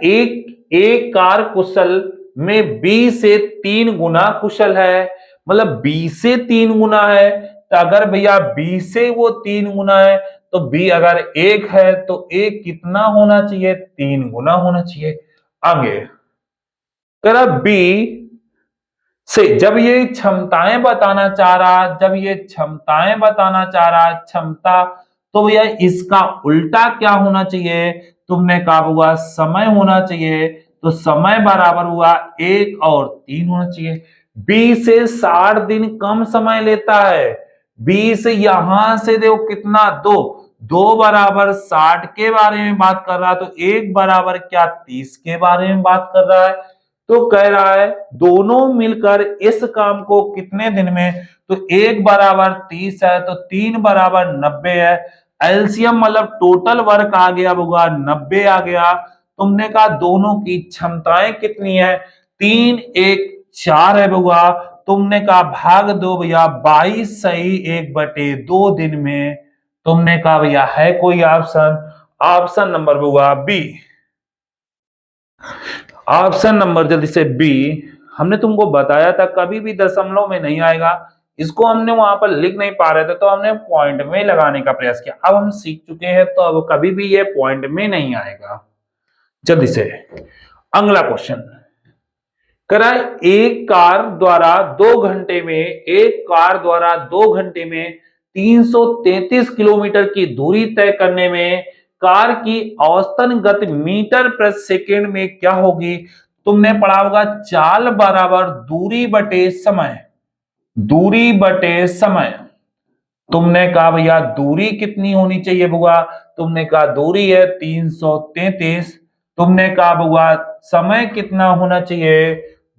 एक कार कुशल में बी से 3 गुना कुशल है, मतलब बी से 3 गुना है, तो अगर भैया बी से वो 3 गुना है तो बी अगर 1 है तो ए कितना होना चाहिए? 3 गुना होना चाहिए। आगे कह बी से जब ये क्षमताएं बताना चाह रहा, जब ये क्षमताएं बताना चाह रहा क्षमता, तो भैया इसका उल्टा क्या होना चाहिए? तुमने कहा हुआ समय होना चाहिए, तो समय बराबर हुआ 1 और 3 होना चाहिए। बी से 60 दिन कम समय लेता है, 20 यहां से देखो कितना 2, 2 बराबर 60 के बारे में बात कर रहा है, तो 1 बराबर क्या 30 के बारे में बात कर रहा है। तो कह रहा है दोनों मिलकर इस काम को कितने दिन में, तो 1 बराबर 30 है तो 3 बराबर 90 है। एलसीएम मतलब टोटल वर्क आ गया होगा 90 आ गया। तुमने कहा दोनों की क्षमताएं कितनी है, 3 1 4 है बउआ। तुमने कहा भाग दो भैया 22 सही 1/2 दिन में। तुमने कहा भैया है कोई ऑप्शन, ऑप्शन नंबर बउआ बी, ऑप्शन नंबर जल्दी से बी। हमने तुमको बताया था कभी भी दशमलव में नहीं आएगा, इसको हमने वहां पर लिख नहीं पा रहे थे तो हमने पॉइंट में लगाने का प्रयास किया। अब हम सीख चुके हैं तो अब कभी भी ये पॉइंट में नहीं आएगा। जल्दी से अगला क्वेश्चन करा, एक कार द्वारा 2 घंटे में, एक कार द्वारा 2 घंटे में 333 किलोमीटर की दूरी तय करने में कार की औसतन गति मीटर प्रति सेकंड में क्या होगी। तुमने पढ़ा होगा चाल बराबर दूरी बटे समय, दूरी बटे समय। तुमने कहा भैया दूरी कितनी होनी चाहिए बुआ, तुमने कहा दूरी है 333। तुमने कहा बुआ समय कितना होना चाहिए,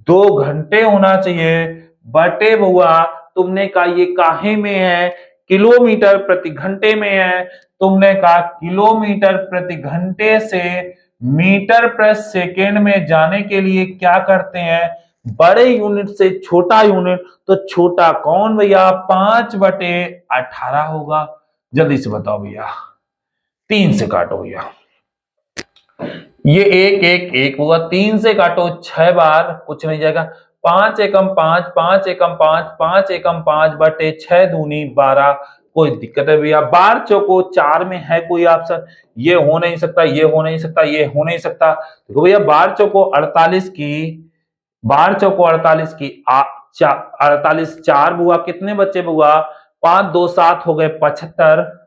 2 घंटे होना चाहिए, बटे बुआ तुमने कहा ये काहे में है, किलोमीटर प्रति घंटे में है। तुमने कहा किलोमीटर प्रति घंटे से मीटर प्रति सेकेंड में जाने के लिए क्या करते हैं, बड़े यूनिट से छोटा यूनिट, तो छोटा कौन भैया 5/18 होगा। जल्दी से बताओ भैया, 3 से काटो भैया, ये 1 1 1 होगा, 3 से काटो 6 बार कुछ नहीं जाएगा, 5 एकम 5, 5 एकम 5, 5 एकम 5 बटे 6 दूनी 12। कोई दिक्कत है भैया, 12 चौको 4 में है कोई ऑप्शन, ये हो नहीं सकता, ये हो नहीं सकता, ये हो नहीं सकता। देखो भैया 12 चौको 48 की, 12 चौको 48 की 48 4 बुआ कितने बच्चे बुआ, 5 2 7 हो गए 75,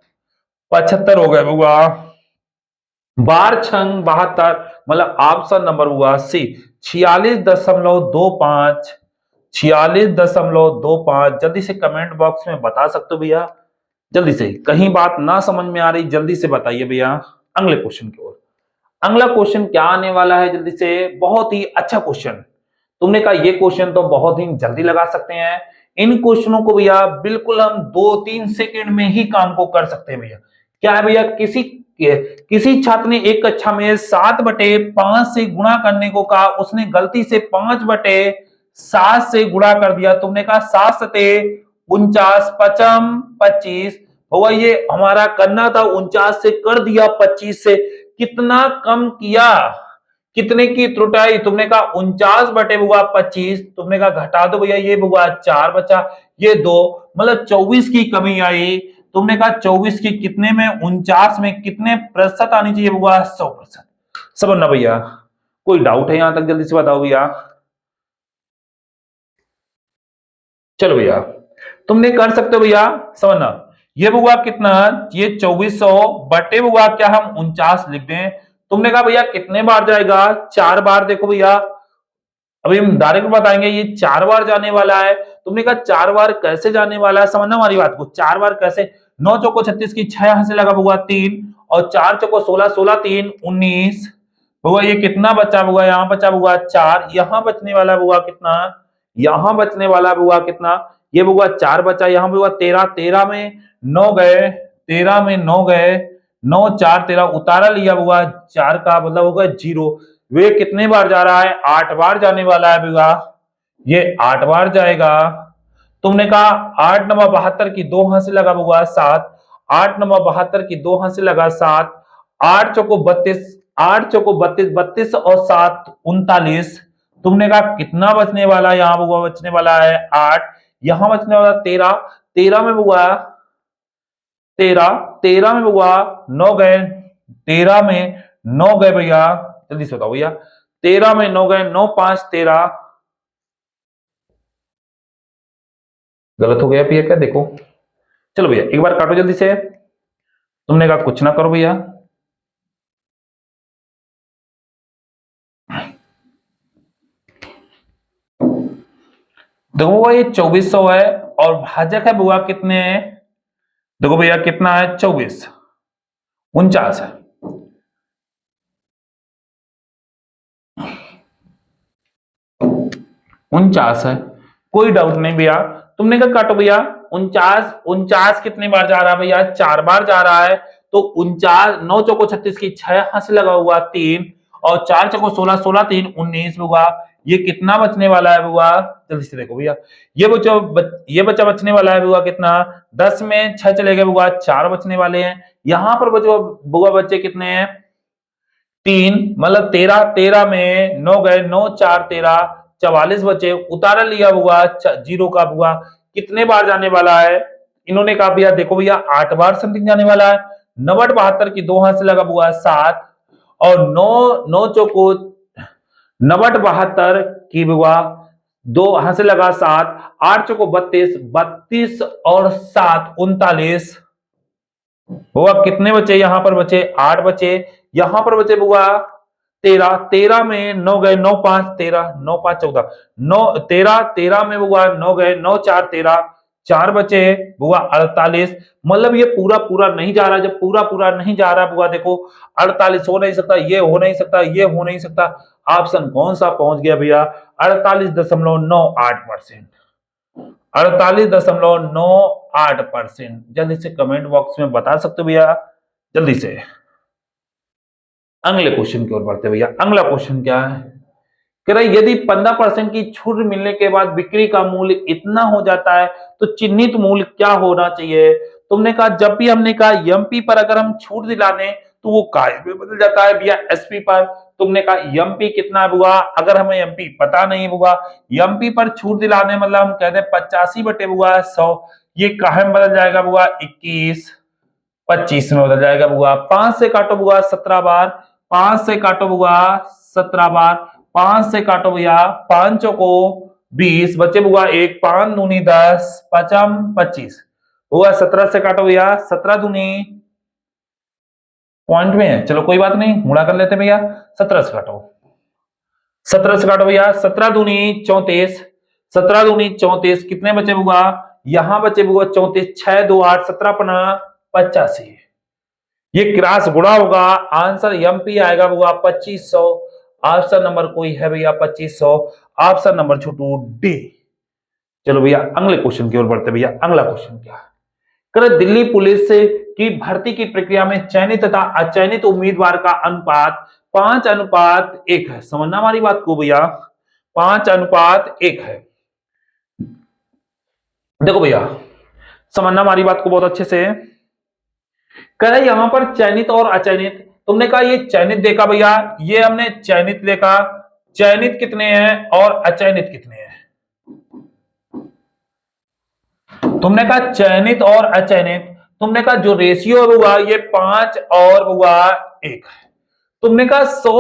75 हो गए बुआ, 12 छंग 72, मतलब ऑप्शन नंबर हुआ सी 46.25, 46.25। जल्दी से कमेंट बॉक्स में बता सकते हो भैया, जल्दी से, कहीं बात ना समझ में आ रही जल्दी से बताइए भैया। अगले क्वेश्चन की ओर, अगला क्वेश्चन क्या आने वाला है जल्दी से, बहुत ही अच्छा क्वेश्चन। तुमने कहा ये क्वेश्चन तो बहुत ही जल्दी लगा सकते हैं, इन क्वेश्चनों को भैया बिल्कुल हम 2-3 सेकंड में ही काम को कर सकते हैं भैया। क्या है भैया, किसी छात्र ने एक कक्षा में 7/5 से गुणा करने को कहा, उसने गलती से 5/7 से गुणा कर दिया। तुमने कहा 7 सते 49, 55 25 होगा, ये हमारा करना था 49 से कर दिया 25 से, कितना कम किया, कितने की त्रुटाई, तुमने कहा 49/25। तुमने कहा घटा दो भैया, ये बुआ 4 बचा, ये 2, मतलब 24 की कमी आई। तुमने कहा 24 की कितने में, 49 में कितने प्रतिशत आनी चाहिए बुआ, 100%। समझना भैया, कोई डाउट है यहां तक जल्दी से बताओ भैया। चलो भैया तुमने कर सकते हो भैया, समझना ये बुआ कितना, ये 2400 बटे बुआ क्या हम 49 लिख दें। तुमने कहा भैया कितने बार जाएगा, 4 बार। देखो भैया अभी हम डायरेक्ट बताएंगे, ये 4 बार जाने वाला है। तुमने कहा 4 बार कैसे जाने वाला है, समझना हमारी बात को, 4 बार कैसे, 9 चौको 36 की 6 यहां से लगा बुआ 3, और 4 चौको 16, 16 3 19 बुआ, ये कितना बचा बुआ, यहाँ बचा बुआ 4, यहाँ बचने वाला बुआ कितना, यहाँ बचने वाला बुआ कितना, ये बुआ 4 बचा, यहाँ बुआ 13, 13 में 9 गए, 13 में 9 गए, 9 4 13 उतारा लिया बुआ 4 का मतलब होगा 0। वे कितने बार जा रहा है, 8 बार जाने वाला है बुआ, ये 8 बार जाएगा। तुमने कहा 8 9 72 की 2 हाथ से लगा बुआ 7, 8 9 72 की 2 हाथ से लगा 7, 8 चौको 32, 8 चौको 32, 32 और 7 39। तुमने कहा कितना बचने वाला है, यहाँ बुआ बचने वाला है 8, यहां बचने वाला 13, 13 में बुआ 13, 13 में बुआ 9 गए, 13 में 9 गए भैया, जल्दी से बताओ भैया, 13 में 9 गए, 9 5 13, गलत हो गया भैया क्या, देखो। चलो भैया एक बार काटो जल्दी से, तुमने कहा कुछ ना करो भैया, देखो ये 2400 है और भाजक है बुआ कितने, देखो भैया कितना है 24, 49 है। उनचास है, कोई डाउट नहीं भैया। तुमने कहा काटो भैया, 49 49 कितनी बार जा रहा है भैया, 4 बार जा रहा है। तो 49, 9 चौको 36 की 6 हंस लगा हुआ 3 और 4 चौको 16, 16 3 19 हुआ। ये कितना बचने वाला है बुआ, जल्दी से देखो भैया। ये बच्चा बचने वाला है बुआ कितना, 10 में 6 चले गए बुआ, 4 बचने वाले हैं। यहां पर बुआ बच्चे कितने हैं, 3, मतलब 13, 13 में 9 गए, 9 4 13, 44 बचे। उतारा लिया हुआ 0 का हुआ, कितने बार जाने वाला है, इन्होंने कहा भैया देखो भैया 8 बार समथिंग जाने वाला है। 90 72 की 2 हाथ से लगा हुआ 7 और 9 चौको 90 72 की हुआ 2 हाथ से लगा 7, 8 चौको 32, 32 और 7 39 हुआ। कितने बचे यहां पर, बचे 8 बचे। यहां पर बचे बुआ 13, 13 में 9 गए, 9 5 13, 9 5 14, 9 13, 13 में बुआ 9 गए, 9 4 13, 4 बचे बुआ 48। मतलब ये पूरा पूरा नहीं जा रहा। जब पूरा पूरा नहीं जा रहा बुआ देखो 48 हो नहीं सकता, ये हो नहीं सकता, ये हो नहीं सकता। ऑप्शन कौन सा पहुंच गया भैया, 48.98%, 48.98%। जल्दी से कमेंट बॉक्स में बता सकते हो भैया, जल्दी से। अगले क्वेश्चन की ओर बढ़ते भैया। अगला क्वेश्चन क्या है, कह रहा है यदि 15% की छूट मिलने के बाद बिक्री का मूल्य इतना हो जाता है तो चिन्हित मूल्य क्या होना चाहिए। तुमने कहा जब भी हमने कहा एमपी पर अगर हम छूट दिला दें तो वो काय में बदल जाता है भैया, एसपी पर। तुमने कहा एमपी कितना हुआ, अगर हमें एमपी पता नहीं हुआ, एमपी पर छूट दिलाने मतलब हम कहते हैं 85/100, ये काहे में बदल जाएगा बुआ, 21 25 में बदल जाएगा बुआ। 5 से काटो बुआ 17 बार, 5 से काटो बुआ 17 बार, 5 से काटो भैया, 5 को 20 बचे बुआ 1, 5 दूनी 10, 5 25 हुआ। 17 से काटो भैया, 17 दूनी पॉइंट में है, चलो कोई बात नहीं, मुड़ा कर लेते भैया। 17 से काटो, 17 से काटो भैया, 17 दूनी 34, 17 दूनी 34, कितने बचे बुआ, यहां बचे बुआ 34, 6 2 8, 17 पना 85। ये क्रॉस गुणा होगा, आंसर एमपी आएगा बुआ 2500। ऑप्शन नंबर कोई है भैया 2500, ऑप्शन नंबर छोटू डी। चलो भैया अगले क्वेश्चन की ओर बढ़ते भैया। अगला क्वेश्चन क्या है, कर दिल्ली पुलिस की भर्ती की प्रक्रिया में चयनित तथा अचयनित उम्मीदवार का अनुपात 5:1 है। समझना हमारी बात को भैया, 5:1 है। देखो भैया समझना हमारी बात को बहुत अच्छे से। कह रहा है यहां पर चयनित और अचयनित, तुमने कहा ये चयनित देखा भैया, ये हमने चयनित देखा, चयनित कितने हैं और अचयनित कितने हैं। तुमने कहा चयनित और अचयनित, तुमने कहा जो रेशियो हुआ ये 5 और हुआ 1 है। तुमने कहा 100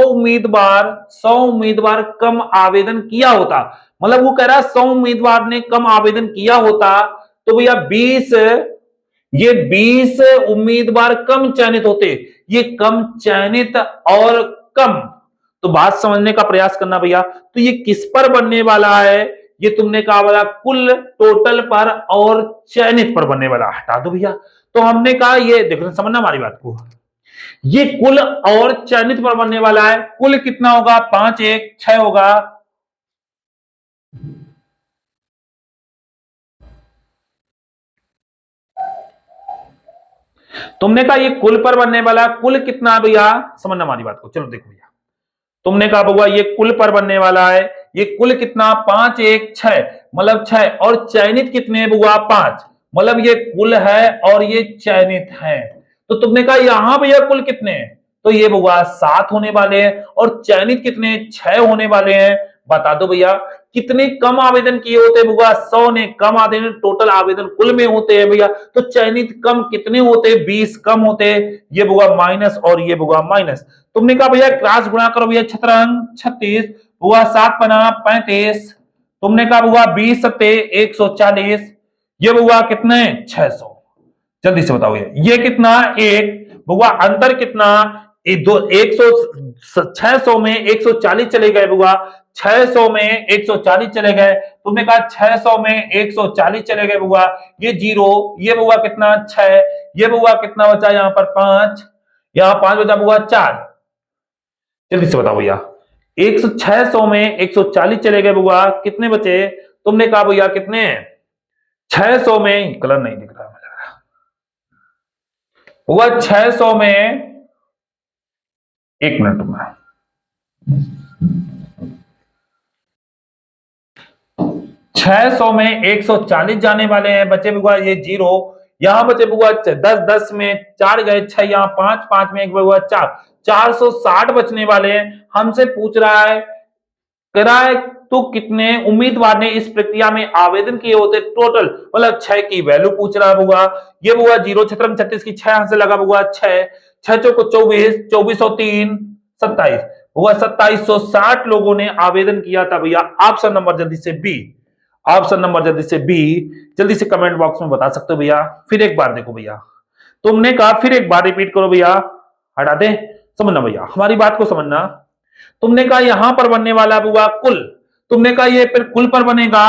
उम्मीदवार कम आवेदन किया होता, मतलब वो कह रहा है 100 उम्मीदवार ने कम आवेदन किया होता तो भैया 20 उम्मीदवार कम चयनित होते। ये कम चयनित और कम, तो बात समझने का प्रयास करना भैया। तो ये किस पर बनने वाला है, ये तुमने कहा वाला कुल टोटल पर और चयनित पर बनने वाला, हटा दो भैया। तो हमने कहा ये देखो समझना हमारी बात को, ये कुल और चयनित पर बनने वाला है। कुल कितना होगा, 5 1 6 होगा। तुमने कहा ये कुल पर बनने वाला, कुल कितना भैया, समझना हमारी बात को। चलो देखो भैया, तुमने कहा भैया ये कुल पर बनने वाला है, ये कुल कितना 5 1 6, मतलब 6 और चयनित कितने बुआ 5, मतलब ये कुल है और ये चयनित है। तो तुमने कहा यहां भैया कुल कितने हैं, तो ये बुआ 7 होने वाले हैं और चयनित कितने 6 होने वाले हैं। बता दो भैया कितने कम आवेदन किए होते हैं बुआ, 100 ने कम आवेदन, टोटल आवेदन कुल में होते हैं भैया, तो चयनित कम कितने होते हैं, 20 कम होते हैं। ये बुआ माइनस और ये बुआ माइनस। तुमने कहा भैया क्रॉस गुणा करो भैया, 36 हुआ, 7 पना 35, तुमने कहा हुआ 20 सत्ते 140, ये हुआ कितने 600। जल्दी से बताओ ये कितना, एक हुआ, अंतर कितना, 600 में 140 चले गए बुआ, 600 में 140 चले गए, तुमने कहा 600 में 140 चले गए बुआ, ये 0, ये बुआ कितना 6, ये बुआ कितना बचा यहाँ पर 5, यहाँ 5 बचा बुआ 4। जल्दी से बताओ भैया, 600 में 140 चले गए बुआ, कितने बचे? तुमने कहा भैया कितने? 600 में, कलर नहीं दिख रहा बुआ, 600 में, एक मिनट में, 600 में 140 जाने वाले हैं, बचे बुआ ये 0, यहां बचे बुआ 10, 10 में 4 गए 6, यहां 5, 5 में एक बुआ 4, 460 बचने वाले हैं। हमसे पूछ रहा है किराए तो कितने उम्मीदवार ने इस प्रक्रिया में आवेदन किए होते टोटल, मतलब 6 की वैल्यू पूछ रहा है बुआ। ये बुआ 0 छत्रम 36 की 6 यहां से लगा बुआ 6, 6 चौको 24, 2403 27 बुआ 2760 लोगों ने आवेदन किया था भैया। ऑप्शन नंबर जल्दी से बी, ऑप्शन नंबर जल्दी से बी, जल्दी से कमेंट बॉक्स में बता सकते हो भैया। फिर एक बार देखो भैया, तुमने कहा फिर एक बार रिपीट करो भैया, हटा दे, समझना भैया, हमारी बात को समझना। तुमने कहा यहां पर बनने वाला बुआ कुल, तुमने कहा ये फिर कुल पर बनेगा,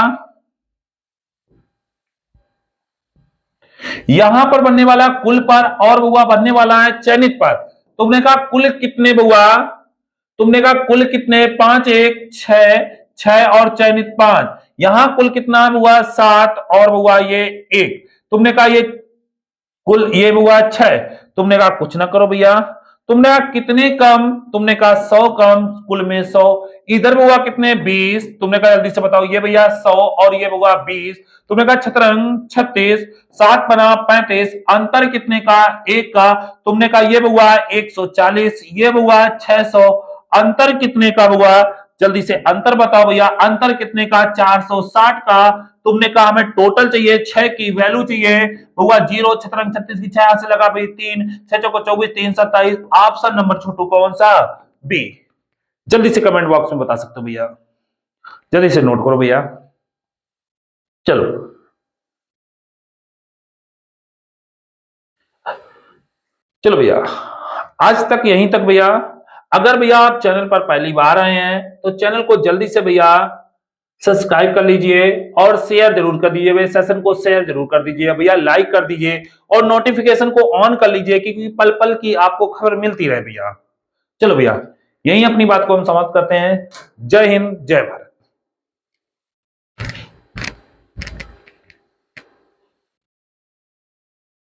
यहां पर बनने वाला कुल पर, और बुआ बनने वाला है चयनित पर। तुमने कहा कुल कितने बुआ, तुमने कहा कुल कितने, 5 1 6, 6 और चयनित 5, यहां कुल कितना हुआ 7 और हुआ ये 1। तुमने कहा ये कुल ये हुआ 6, तुमने कहा कुछ ना करो भैया, तुमने कहा कितने कम, तुमने कहा 100 कम, कुल में 100, इधर हुआ कितने 20, तुमने कहा जल्दी से बताओ, ये भैया 100 और ये हुआ 20, तुमने कहा छतरंग 36, 7 बना 35, अंतर कितने का 1 का, तुमने कहा ये हुआ 140, ये हुआ 600, अंतर कितने का हुआ, जल्दी से अंतर बताओ भैया, अंतर कितने का 460 का। तुमने कहा हमें टोटल चाहिए, 6 की वैल्यू चाहिए, हुआ 0 छतरंग 36 की 6 से लगा भाई 3, 6 चौको 24, 3 27, ऑप्शन नंबर छोटू कौन सा, बी। जल्दी से कमेंट बॉक्स में बता सकते हो भैया, जल्दी से नोट करो भैया। चलो चलो भैया, आज तक यहीं तक भैया। अगर भैया आप चैनल पर पहली बार आए हैं तो चैनल को जल्दी से भैया सब्सक्राइब कर लीजिए और शेयर जरूर कर दीजिए भैया, सेशन को शेयर जरूर कर दीजिए भैया, लाइक कर दीजिए और नोटिफिकेशन को ऑन कर लीजिए क्योंकि पल पल की आपको खबर मिलती रहे भैया। चलो भैया, यही अपनी बात को हम समाप्त करते हैं। जय हिंद, जय भारत।